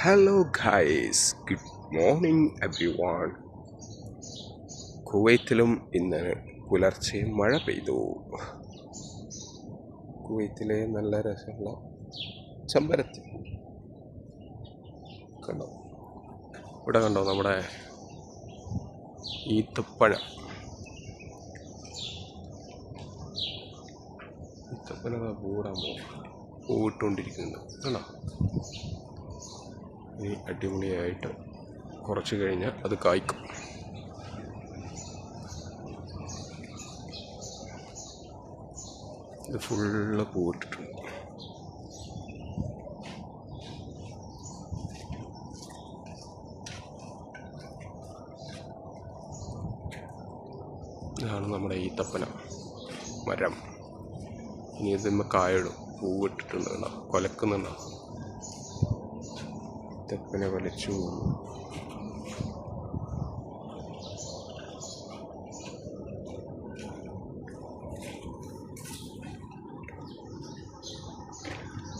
Hello guys, good morning everyone. കുവൈത്തിലും ഇന്ന് പുലർച്ചെ മഴ പെയ്തു. കുവൈത്തിലെ നല്ല രസമുള്ള ചെമ്പരത്തി കണ്ടോ, ഇവിടെ കണ്ടോ നമ്മുടെ ഈത്തപ്പഴം പൂവിട്ടുകൊണ്ടിരിക്കുന്നുണ്ട് കണ്ടോ. ഇനി അടിപൊളിയായിട്ട് കുറച്ച് കഴിഞ്ഞാൽ അത് കായ്ക്കും. ഇത് ഫുള്ള് പൂവിട്ടിട്ടുണ്ട്. ഇതാണ് നമ്മുടെ ഈത്തപ്പന മരം. ഇനി ഇതിന്മേൽ കായിടും. പൂവിട്ടിട്ടുണ്ട് കണ്ടോ, കൊലക്കുന്നുണ്ടോ. ഈത്തപ്പന കൊലച്ചു.